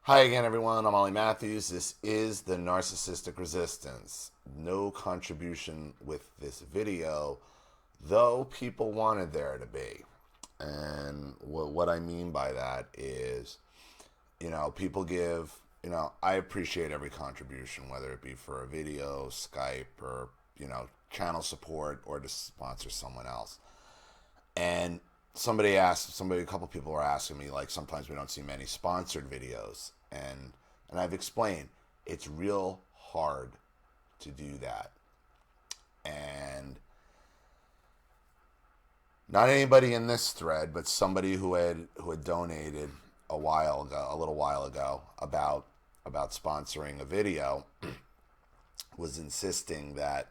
Hi again, everyone. I'm Ollie Matthews. This is the Narcissistic Resistance. No contribution with this video, though people wanted there to be. And what I mean by that is, people give, I appreciate every contribution, whether it be for a video, Skype, or, channel support, or to sponsor someone else. And a couple people were asking me, like, sometimes we don't see many sponsored videos. And I've explained, it's real hard to do that. And not anybody in this thread, but somebody who had donated a little while ago, about sponsoring a video, was insisting that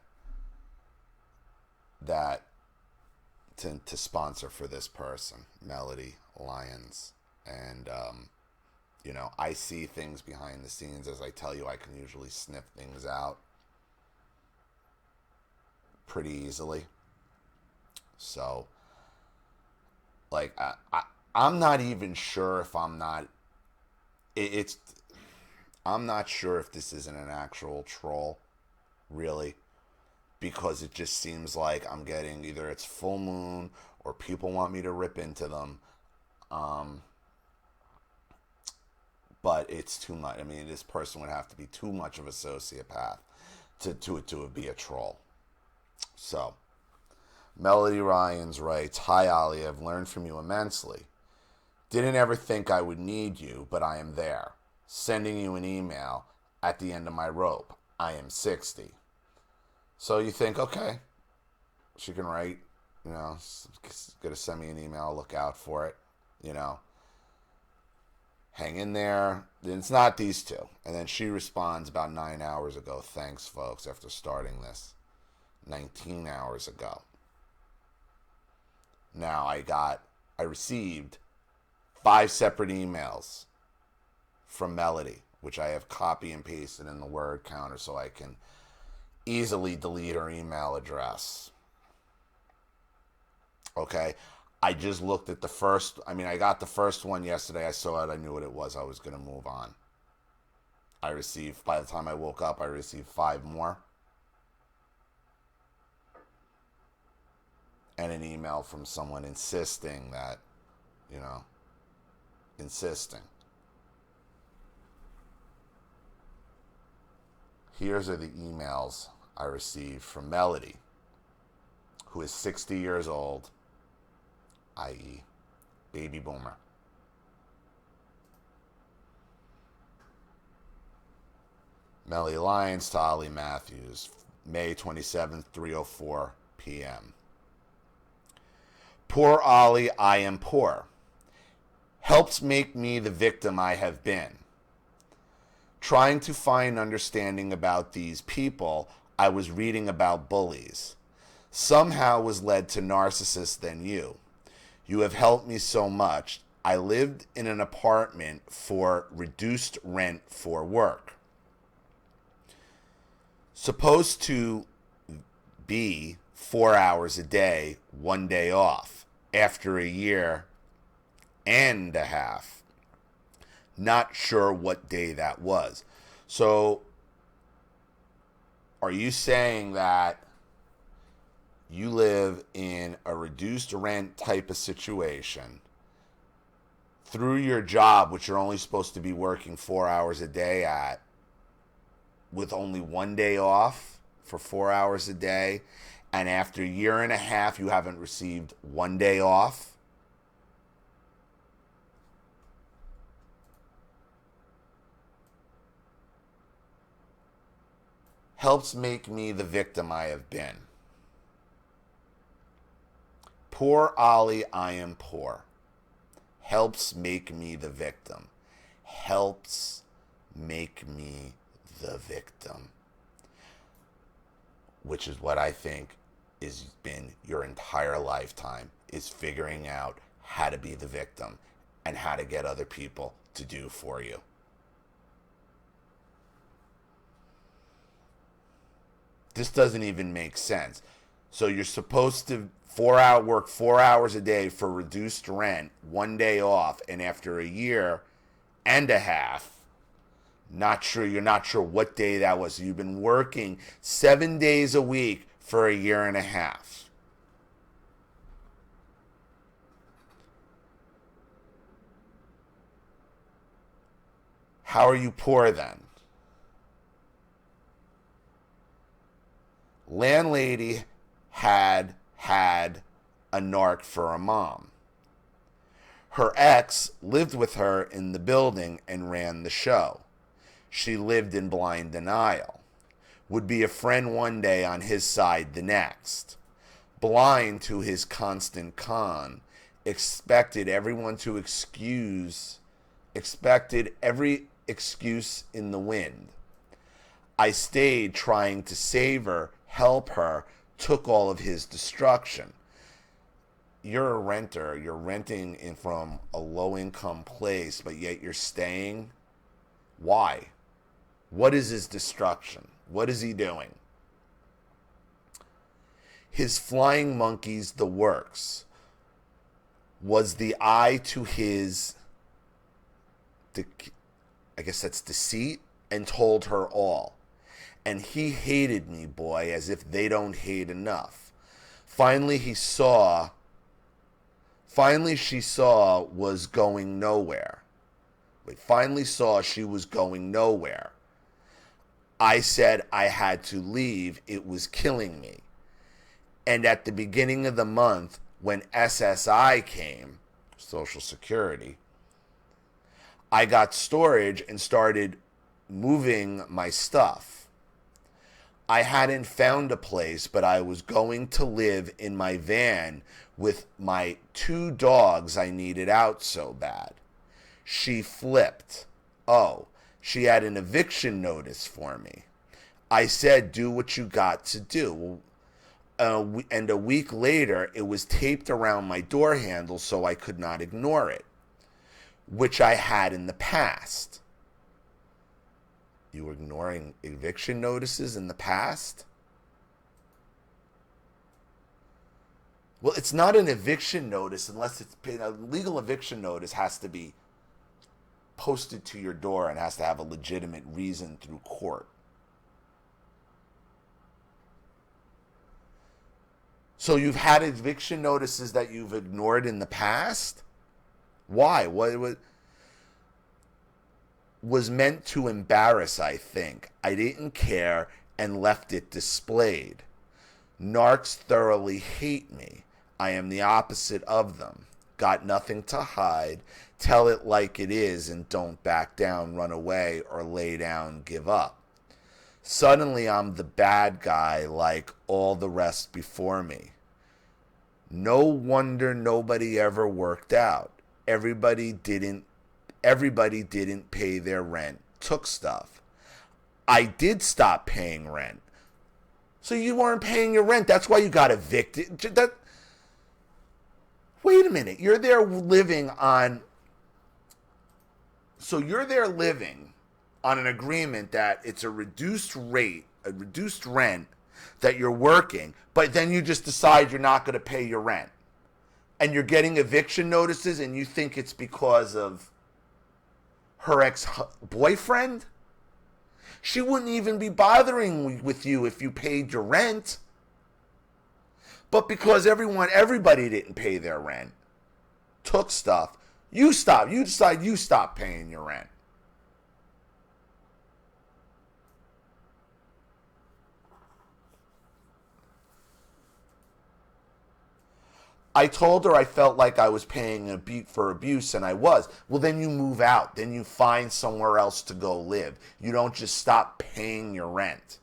to sponsor for this person, Melody Lyons. And I see things behind the scenes. As I tell you, I can usually sniff things out pretty easily. So, like, I'm not even sure if I'm not. I'm not sure if this isn't an actual troll, really, because it just seems like I'm getting, either it's full moon or people want me to rip into them. But it's too much. I mean, this person would have to be too much of a sociopath to be a troll. So, Melody Ryans writes, "Hi Ollie, I've learned from you immensely. Didn't ever think I would need you, but I am there. Sending you an email at the end of my rope. I am 60. So you think, okay, she can write, going to send me an email, look out for it, hang in there. It's not these two. And then she responds about 9 hours ago, thanks folks, after starting this 19 hours ago. Now I received 5 separate emails from Melody, which I have copy and pasted in the word counter so I can easily delete her email address. Okay. I just looked at the first. I got the first one yesterday. I saw it. I knew what it was. I was going to move on. By the time I woke up, I received 5 more. And an email from someone insisting that, insisting. Here's are the emails I received from Melody, who is 60 years old, i.e., baby boomer. Melody Lyons to Ollie Matthews, May 27th, 3:04 p.m. Poor Ollie, I am poor. Helps make me the victim I have been. Trying to find understanding about these people, I was reading about bullies. Somehow was led to narcissists than you. You have helped me so much. I lived in an apartment for reduced rent for work. Supposed to be 4 hours a day, 1 day off. After a year and a half. Not sure what day that was. So, are you saying that you live in a reduced rent type of situation through your job, which you're only supposed to be working 4 hours a day at, with only 1 day off for 4 hours a day, and after a year and a half you haven't received 1 day off? Helps make me the victim I have been. Poor Ollie, I am poor. Helps make me the victim. Helps make me the victim. Which is what I think has been your entire lifetime, is figuring out how to be the victim and how to get other people to do for you. This doesn't even make sense. So you're supposed to work 4 hours a day for reduced rent, 1 day off, and after a year and a half, Not sure, you're not sure what day that was. You've been working 7 days a week for a year and a half. How are you poor then? Landlady had a narc for a mom. Her ex lived with her in the building and ran the show. She lived in blind denial. Would be a friend one day, on his side the next. Blind to his constant con. Expected every excuse in the wind. I stayed trying to save her, help her, took all of his destruction. You're a renter. You're renting from a low-income place, but yet you're staying. Why? What is his destruction? What is he doing? His flying monkeys, the works, was the eye to his, I guess that's deceit, and told her all. And he hated me, boy, as if they don't hate enough. Finally she saw was going nowhere. Finally saw she was going nowhere. I said I had to leave. It was killing me. And at the beginning of the month, when SSI came, Social Security, I got storage and started moving my stuff. I hadn't found a place, but I was going to live in my van with my 2 dogs I needed out so bad. She flipped. Oh, she had an eviction notice for me. I said, do what you got to do. And a week later, it was taped around my door handle so I could not ignore it, which I had in the past. You were ignoring eviction notices in the past? Well, it's not an eviction notice unless it's been a legal eviction notice has to be posted to your door and has to have a legitimate reason through court. So you've had eviction notices that you've ignored in the past? Why? What was meant to embarrass, I think. I didn't care and left it displayed. Narcs thoroughly hate me. I am the opposite of them. Got nothing to hide. Tell it like it is and don't back down, run away, or lay down, give up. Suddenly I'm the bad guy like all the rest before me. No wonder nobody ever worked out. Everybody didn't pay their rent, took stuff. I did stop paying rent. So you weren't paying your rent. That's why you got evicted. Wait a minute. You're there living on an agreement that it's a reduced rate, a reduced rent that you're working, but then you just decide you're not going to pay your rent. And you're getting eviction notices and you think it's because of her ex-boyfriend? She wouldn't even be bothering with you if you paid your rent. But because everybody didn't pay their rent, took stuff, you decide you stop paying your rent. I told her I felt like I was paying for abuse, and I was. Well, then you move out. Then you find somewhere else to go live. You don't just stop paying your rent.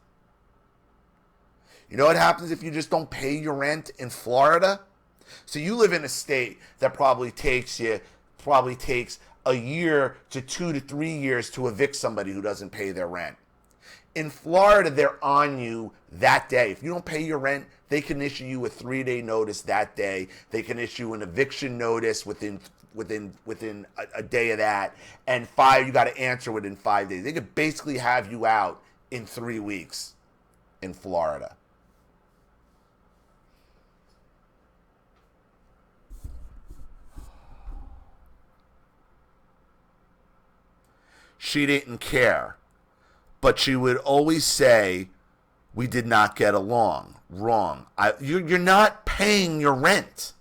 You know what happens if you just don't pay your rent in Florida? So you live in a state that probably takes a year to 2 to 3 years to evict somebody who doesn't pay their rent. In Florida, they're on you that day. If you don't pay your rent, they can issue you a 3-day notice that day. They can issue an eviction notice within a day of that, and you got to answer within 5 days. They could basically have you out in 3 weeks in Florida. she didn't care. But she would always say, we did not get along. Wrong. You're not paying your rent.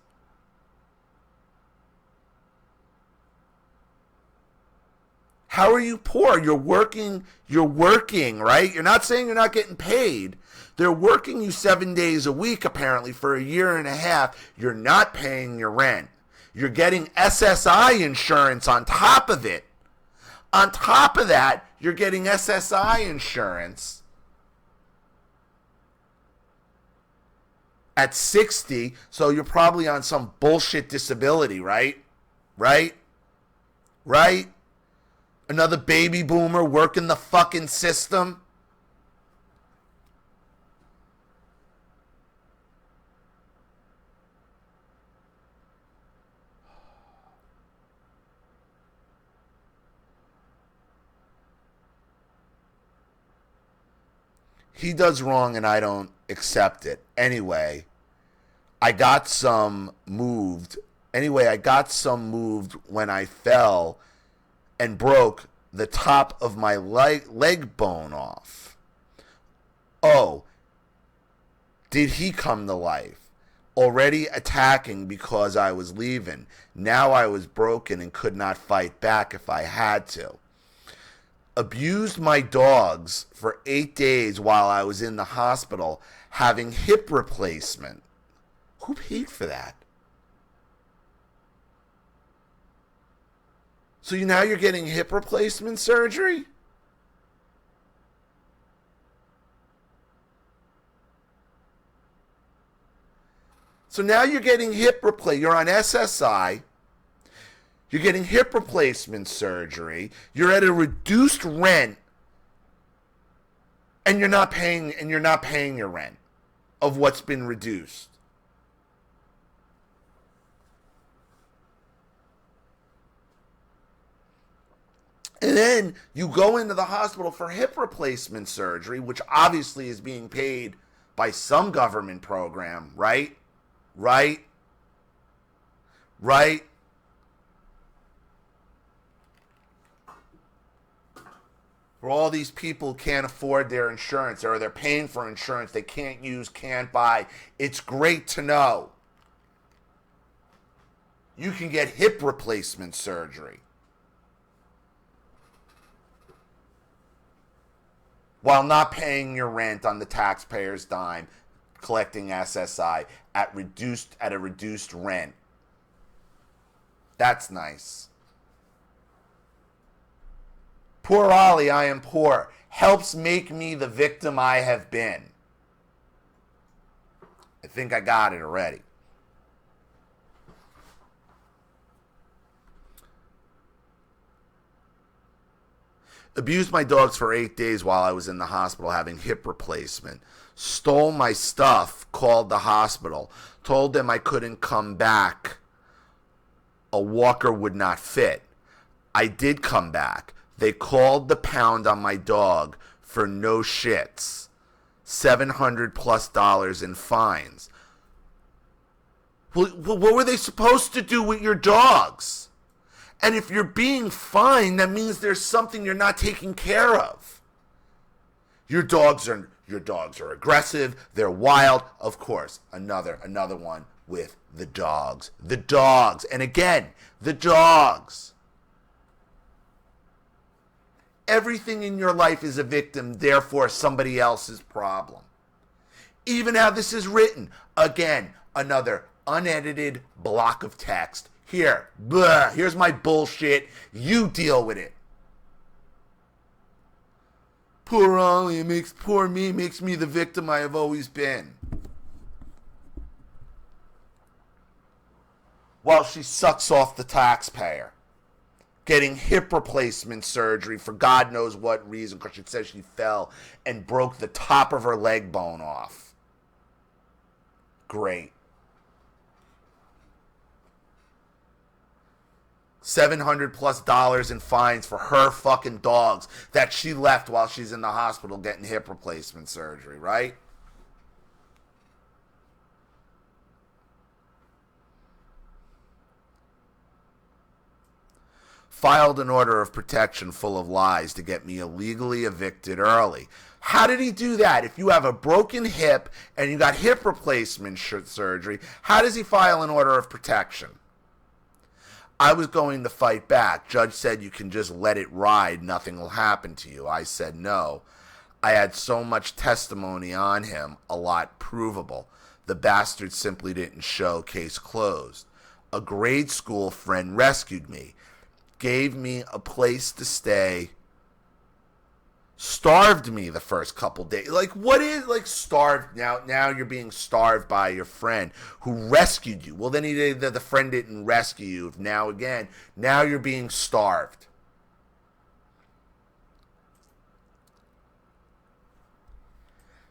How are you poor? You're working, right? You're not saying you're not getting paid. They're working you 7 days a week, apparently, for a year and a half. You're not paying your rent. You're getting SSI insurance on top of it. On top of that, you're getting SSI insurance at 60, so you're probably on some bullshit disability, right? Right? Another baby boomer working the fucking system. He does wrong and I don't accept it. Anyway, I got some moved when I fell and broke the top of my leg bone off. Oh, did he come to life? Already attacking because I was leaving. Now I was broken and could not fight back if I had to. Abused my dogs for 8 days while I was in the hospital having hip replacement. Who paid for that? So now you're getting hip replacement surgery? So now you're getting hip replacement. You're on SSI. You're getting hip replacement surgery. You're at a reduced rent, and you're not paying your rent of what's been reduced. And then you go into the hospital for hip replacement surgery, which obviously is being paid by some government program, right? Right? Right? For all these people who can't afford their insurance, or they're paying for insurance they can't use, can't buy. It's great to know you can get hip replacement surgery while not paying your rent on the taxpayer's dime, collecting SSI at a reduced rent. That's nice. Poor Ollie, I am poor. Helps make me the victim I have been. I think I got it already. Abused my dogs for 8 days while I was in the hospital having hip replacement. Stole my stuff, called the hospital. Told them I couldn't come back. A walker would not fit. I did come back. They called the pound on my dog for no shits. $700+ in fines. Well, what were they supposed to do with your dogs? And if you're being fined, that means there's something you're not taking care of. Your dogs are aggressive. They're wild. Of course, another one with the dogs. The dogs. And again, the dogs. Everything in your life is a victim, therefore somebody else's problem. Even how this is written. Again, another unedited block of text. Here's my bullshit. You deal with it. Poor Ollie, poor me makes me the victim I have always been. While she sucks off the taxpayer. Getting hip replacement surgery for God knows what reason, because she says she fell and broke the top of her leg bone off. Great. $700+ in fines for her fucking dogs that she left while she's in the hospital getting hip replacement surgery, right? filed an order of protection full of lies to get me illegally evicted early. How did he do that? If you have a broken hip and you got hip replacement surgery, how does he file an order of protection? I was going to fight back. Judge said you can just let it ride. Nothing will happen to you. I said no. I had so much testimony on him, a lot provable. The bastard simply didn't show. Case closed. A grade school friend rescued me, gave me a place to stay, starved me the first couple days. Like, what is, like, starved? Now you're being starved by your friend who rescued you. Well, then the friend didn't rescue you. Now you're being starved.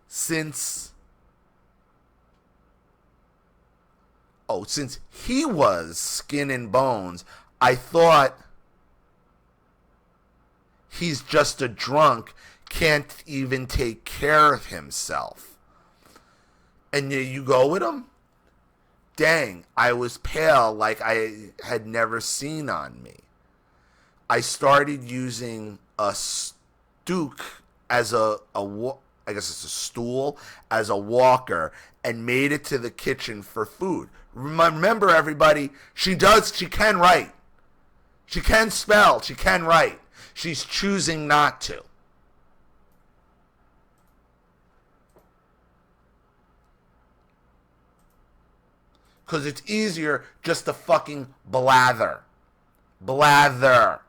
Since he was skin and bones, I thought he's just a drunk, can't even take care of himself. And you go with him? Dang, I was pale like I had never seen on me. I started using a stook as I guess it's a stool, as a walker, and made it to the kitchen for food. Remember, everybody, she can write. She can spell, she can write. She's choosing not to. Because it's easier just to fucking blather. Blather.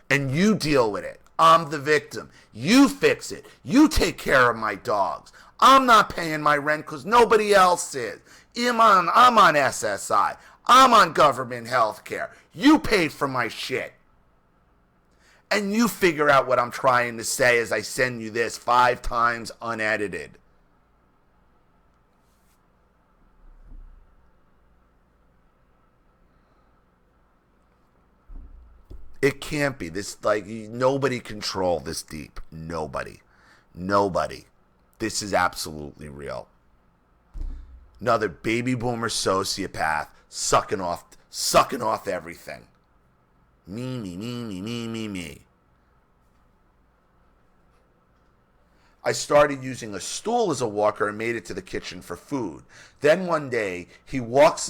And you deal with it. I'm the victim. You fix it. You take care of my dogs. I'm not paying my rent because nobody else is. I'm on SSI. I'm on government health care. You paid for my shit. And you figure out what I'm trying to say as I send you this 5 times unedited. It can't be. This, like, nobody control this deep. Nobody. This is absolutely real. Another baby boomer sociopath sucking off everything. Me. I started using a stool as a walker and made it to the kitchen for food. Then one day he walks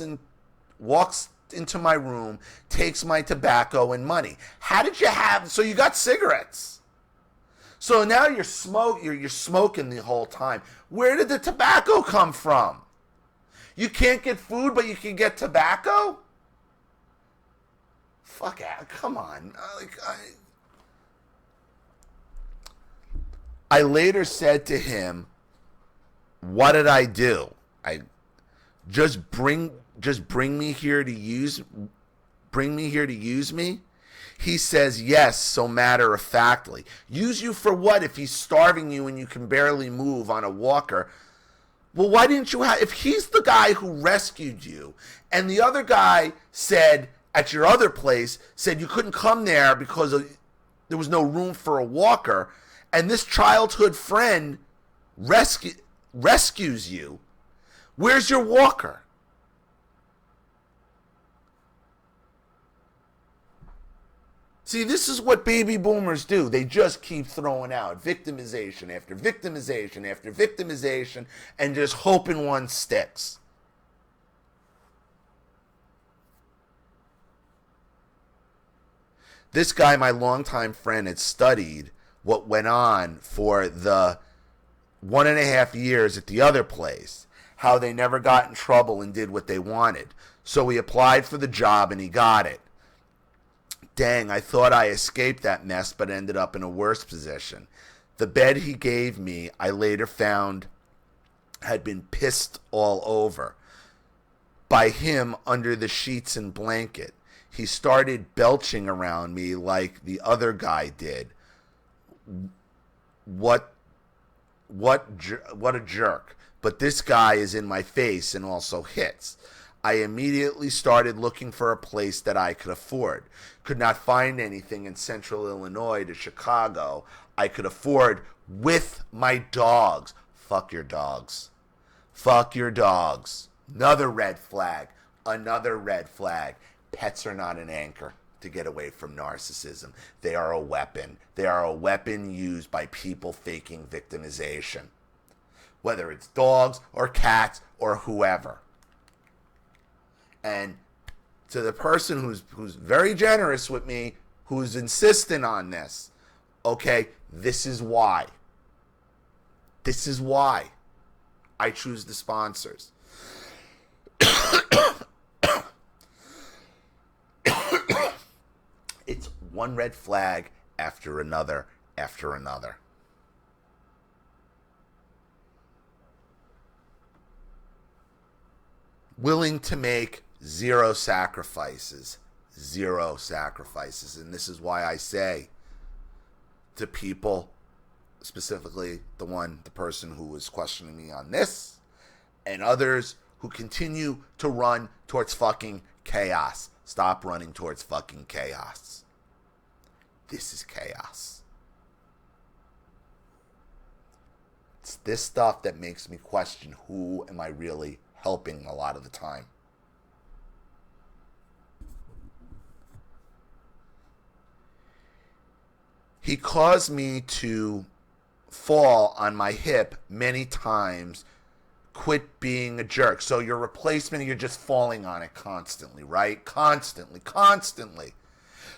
into my room, takes my tobacco and money. How did you have? So you got cigarettes. So now you're smoking the whole time. Where did the tobacco come from? You can't get food, but you can get tobacco? Fuck out. Come on. I later said to him, what did I do? I just bring me here to use me? He says yes, so matter-of-factly. Use you for what if he's starving you and you can barely move on a walker? Well, why didn't you have... If he's the guy who rescued you and the other guy said, at your other place, said you couldn't come there because there was no room for a walker, and this childhood friend rescues you, where's your walker? See, this is what baby boomers do. They just keep throwing out victimization after victimization after victimization and just hoping one sticks. This guy, my longtime friend, had studied what went on for the 1.5 years at the other place, how they never got in trouble and did what they wanted. So he applied for the job and he got it. Dang, I thought I escaped that mess, but ended up in a worse position. The bed he gave me, I later found, had been pissed all over by him under the sheets and blanket. He started belching around me like the other guy did. What a jerk. But this guy is in my face and also hits. I immediately started looking for a place that I could afford. Could not find anything in central Illinois to Chicago I could afford with my dogs. Fuck your dogs. Fuck your dogs. Another red flag. Another red flag. Pets are not an anchor to get away from narcissism. They are a weapon. They are a weapon used by people faking victimization. Whether it's dogs or cats or whoever. And to the person who's very generous with me, who's insistent on this, okay, this is why. This is why I choose the sponsors. It's one red flag after another after another. Willing to make zero sacrifices. Zero sacrifices. And this is why I say to people, specifically the person who was questioning me on this, and others who continue to run towards fucking chaos. Stop running towards fucking chaos. This is chaos. It's this stuff that makes me question, who am I really helping a lot of the time? He caused me to fall on my hip many times. Quit being a jerk. So your replacement, you're just falling on it constantly, right? Constantly.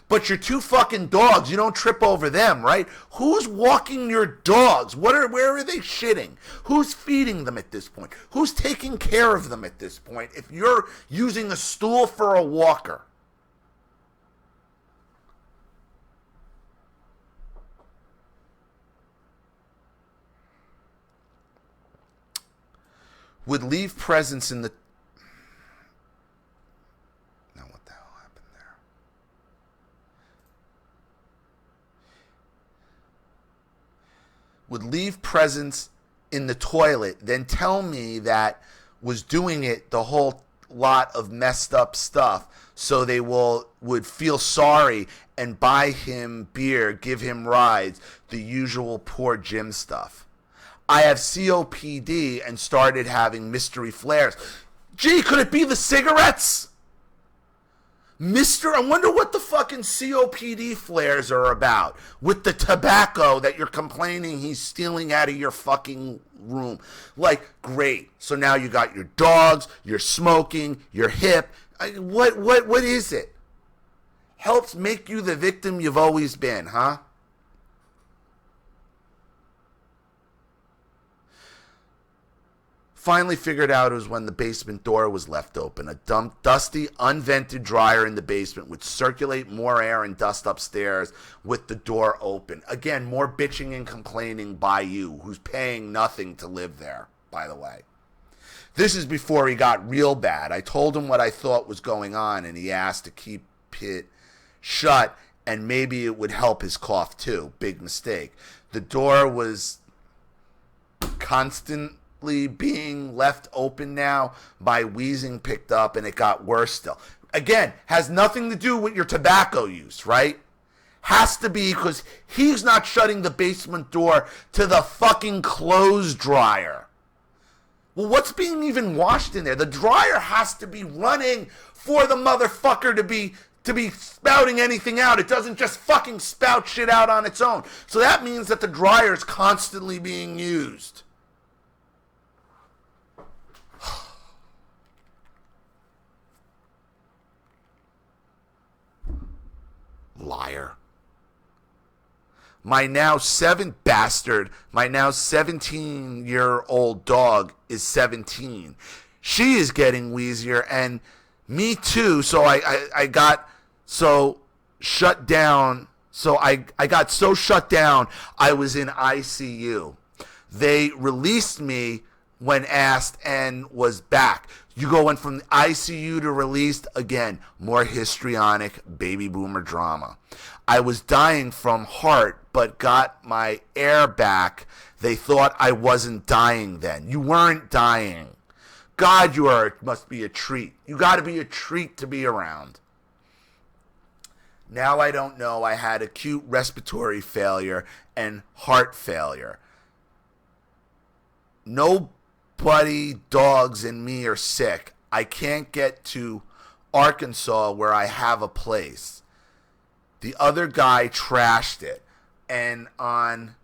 But your two fucking dogs, you don't trip over them, right? Who's walking your dogs? Where are they shitting? Who's feeding them at this point? Who's taking care of them at this point if you're using a stool for a walker? Would leave presents in the... Now what the hell happened there? Would leave presents in the toilet, then tell me that was doing it the whole lot of messed up stuff, so they would feel sorry and buy him beer, give him rides, the usual poor Jim stuff. I have COPD and started having mystery flares. Gee, could it be the cigarettes? I wonder what the fucking COPD flares are about with the tobacco that you're complaining he's stealing out of your fucking room. Like, great. So now you got your dogs, you're smoking, you're hip. What is it? Helps make you the victim you've always been, huh? Finally figured out it was when the basement door was left open. A dusty, unvented dryer in the basement would circulate more air and dust upstairs with the door open. Again, more bitching and complaining by you, who's paying nothing to live there, by the way. This is before he got real bad. I told him what I thought was going on, and he asked to keep it shut, and maybe it would help his cough too. Big mistake. The door was constantly being left open now. My wheezing picked up and it got worse still. Again, has nothing to do with your tobacco use, right? Has to be because he's not shutting the basement door to the fucking clothes dryer. Well, what's being even washed in there? The dryer has to be running for the motherfucker to be spouting anything out. It doesn't just fucking spout shit out on its own. So that means that the dryer is constantly being used. Liar. My now 17-year-old dog is 17. She is getting wheezier, and me too. So I got so shut down. So I got so shut down, I was in ICU. They released me when asked and was back. You go in from the ICU to released, again, more histrionic baby boomer drama. I was dying from heart, but got my air back. They thought I wasn't dying then. You weren't dying. God, must be a treat. You got to be a treat to be around. Now I don't know. I had acute respiratory failure and heart failure. No buddy, dogs, and me are sick. I can't get to Arkansas where I have a place. The other guy trashed it. And on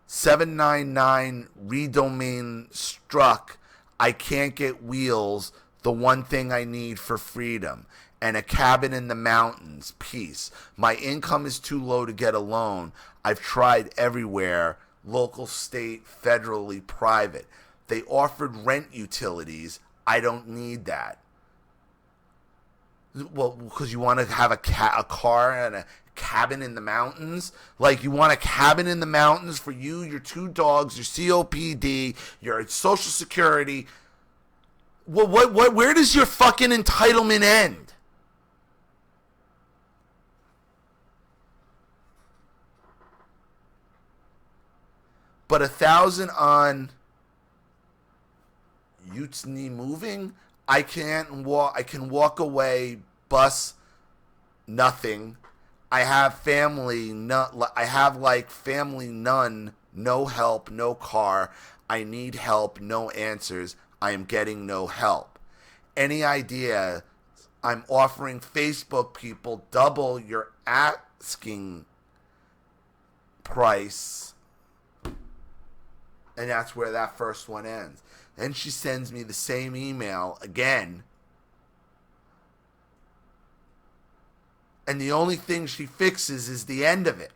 799 redomain struck, I can't get wheels, the one thing I need for freedom, and a cabin in the mountains, peace. My income is too low to get a loan. I've tried everywhere, local, state, federally, private. They offered rent utilities. I don't need that. Well, because you want to have a car and a cabin in the mountains? Like, you want a cabin in the mountains for you, your two dogs, your COPD, your Social Security. Well, where does your fucking entitlement end? But 1,000 on Utney moving? I can't walk. I can walk away, bus, nothing. I have family. I have like family, none, no help, no car. I need help, no answers. I am getting no help. Any idea? I'm offering Facebook people double your asking price. And that's where that first one ends. Then she sends me the same email again. And the only thing she fixes is the end of it.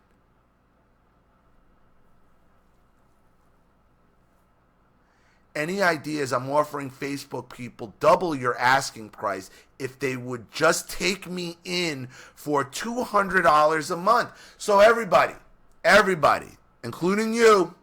Any ideas? I'm offering Facebook people double your asking price if they would just take me in for $200 a month. So everybody, including you,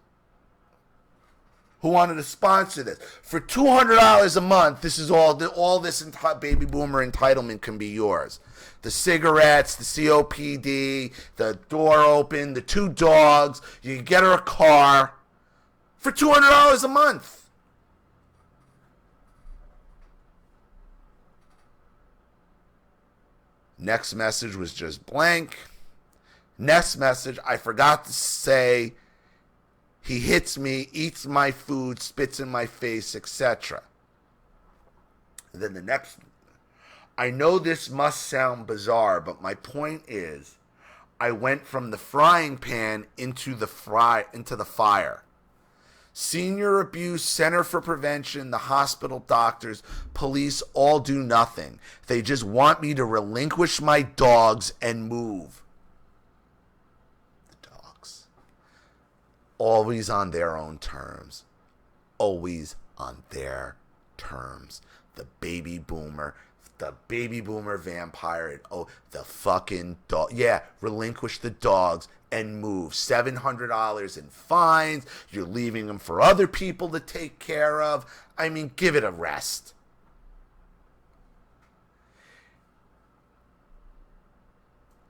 who wanted to sponsor this, for $200 a month, this is all this baby boomer entitlement can be yours. The cigarettes, the COPD, the door open, the two dogs. You can get her a car for $200 a month. Next message was just blank. Next message, I forgot to say, he hits me, eats my food, spits in my face, etc. Then the next, I know this must sound bizarre, but my point is, I went from the frying pan into the fire. Senior Abuse Center for Prevention, the hospital, doctors, police all do nothing. They just want me to relinquish my dogs and move. The dogs. Always on their own terms. Always on their terms. The baby boomer vampire. Oh, the fucking dog. Yeah, relinquish the dogs and move. $700 in fines. You're leaving them for other people to take care of. I mean, give it a rest.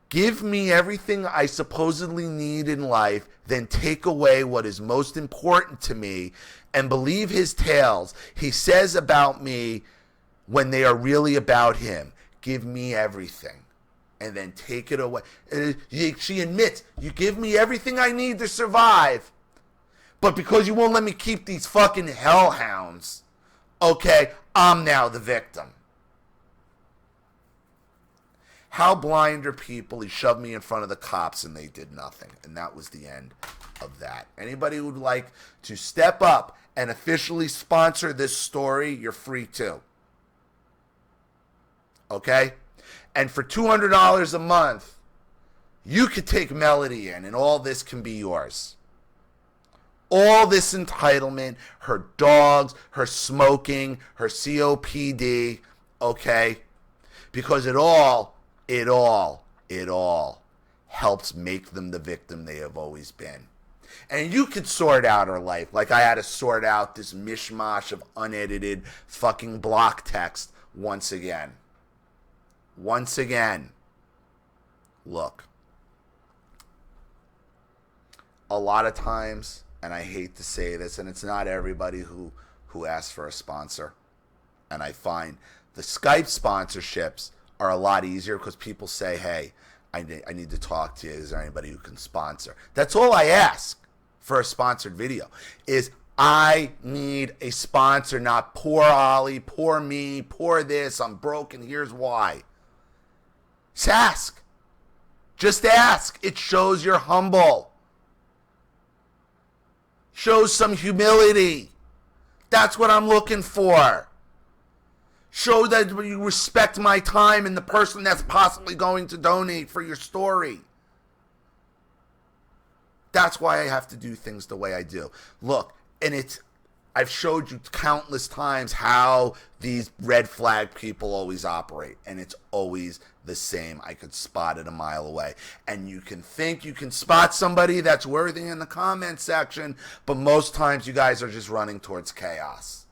Give me everything I supposedly need in life, then take away what is most important to me and believe his tales he says about me when they are really about him. Give me everything and then take it away. She admits, you give me everything I need to survive, but because you won't let me keep these fucking hellhounds, okay, I'm now the victim. How blind are people? He shoved me in front of the cops and they did nothing. And that was the end of that. Anybody who would like to step up and officially sponsor this story, you're free to. Okay? And for $200 a month, you could take Melody in and all this can be yours. All this entitlement, her dogs, her smoking, her COPD, okay? Because it all helps make them the victim they have always been. And you could sort out her life like I had to sort out this mishmash of unedited fucking block text once again. Once again. Look. A lot of times, and I hate to say this, and it's not everybody who asks for a sponsor. And I find the Skype sponsorships are a lot easier because people say, hey, I need to talk to you. Is there anybody who can sponsor? That's all I ask for a sponsored video is I need a sponsor, not poor Ollie, poor me, poor this, I'm broken, here's why. Just ask. Just ask. It shows you're humble. Shows some humility. That's what I'm looking for. Show that you respect my time and the person that's possibly going to donate for your story. That's why I have to do things the way I do. Look, and I've showed you countless times how these red flag people always operate, and it's always the same. I could spot it a mile away. And you can think you can spot somebody that's worthy in the comment section, but most times you guys are just running towards chaos.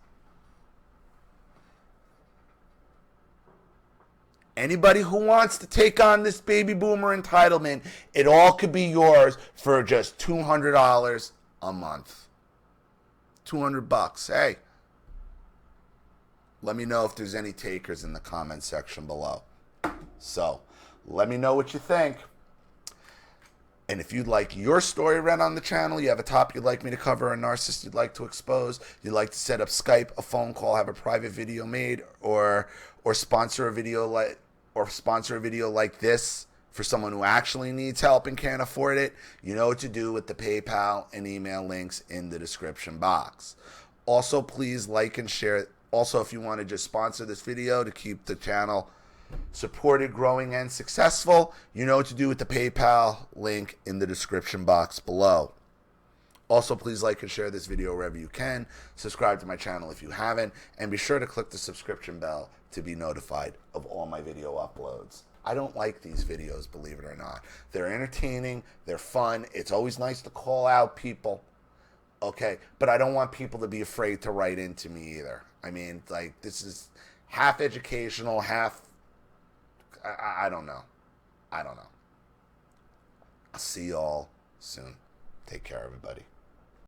Anybody who wants to take on this baby boomer entitlement, it all could be yours for just $200 a month. $200. Hey, let me know if there's any takers in the comment section below. So, let me know what you think. And if you'd like your story read on the channel, you have a topic you'd like me to cover, a narcissist you'd like to expose, you'd like to set up Skype, a phone call, have a private video made, or sponsor a video like this for someone who actually needs help and can't afford it, you know what to do with the PayPal and email links in the description box. Also, please like and share. Also, if you want to just sponsor this video to keep the channel supported, growing, and successful, you know what to do with the PayPal link in the description box below. Also, please like and share this video wherever you can. Subscribe to my channel if you haven't, and be sure to click the subscription bell to be notified of all my video uploads. I don't like these videos, believe it or not. They're entertaining, they're fun, it's always nice to call out people, okay? But I don't want people to be afraid to write into me either. I mean, like, this is half educational, half, I don't know. I don't know. I'll see y'all soon. Take care, everybody.